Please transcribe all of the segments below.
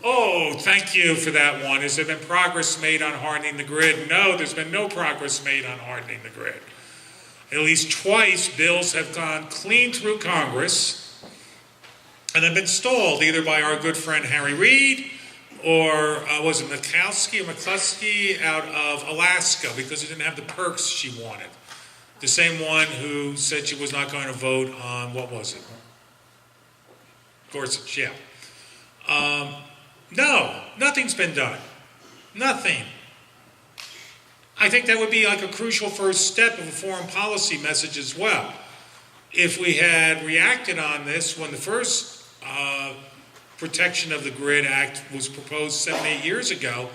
Oh, thank you for that one. Has there been progress made on hardening the grid? No, there's been no progress made on hardening the grid. At least twice, bills have gone clean through Congress and have been stalled either by our good friend Harry Reid or was it McCluskey out of Alaska because he didn't have the perks she wanted. The same one who said she was not going to vote on, what was it? Gorsuch, yeah. No, nothing's been done. Nothing. I think that would be like a crucial first step of a foreign policy message as well. If we had reacted on this when the first Protection of the Grid Act was proposed 7, 8 years ago,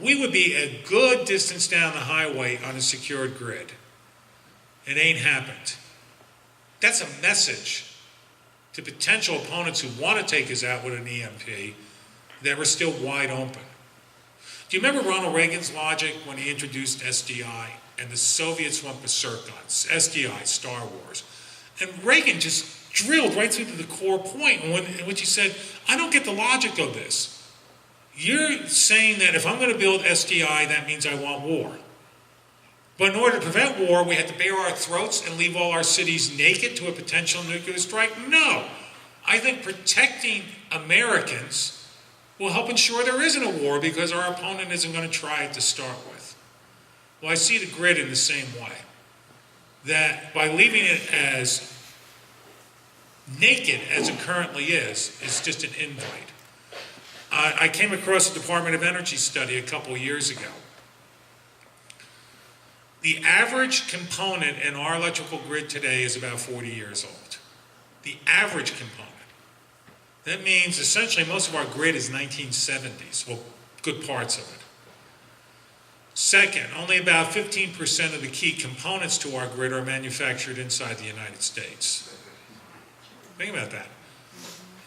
we would be a good distance down the highway on a secured grid. It ain't happened. That's a message to potential opponents who want to take us out with an EMP that we're still wide open. Do you remember Ronald Reagan's logic when he introduced SDI and the Soviets went berserk on SDI, Star Wars? And Reagan just drilled right through to the core point in which he said, I don't get the logic of this. You're saying that if I'm going to build SDI, that means I want war. But in order to prevent war, we had to bare our throats and leave all our cities naked to a potential nuclear strike? No. I think protecting Americans will help ensure there isn't a war because our opponent isn't going to try it to start with. Well, I see the grid in the same way. That by leaving it as naked as it currently is just an invite. I came across a Department of Energy study a couple of years ago. The average component in our electrical grid today is about 40 years old. The average component. That means essentially most of our grid is 1970s, well, good parts of it. Second, only about 15% of the key components to our grid are manufactured inside the United States. Think about that.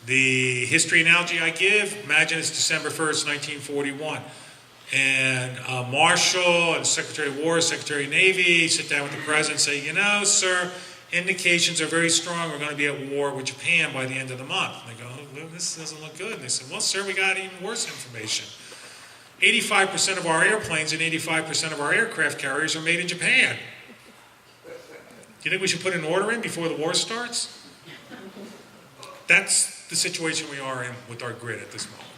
The history analogy I give, imagine it's December 1st, 1941. And Marshall and Secretary of War, Secretary of Navy sit down with the president and say, you know, sir, indications are very strong we're going to be at war with Japan by the end of the month. And they go, oh, this doesn't look good. And they said, well, sir, we got even worse information. 85% of our airplanes and 85% of our aircraft carriers are made in Japan. Do you think we should put an order in before the war starts? That's the situation we are in with our grid at this moment.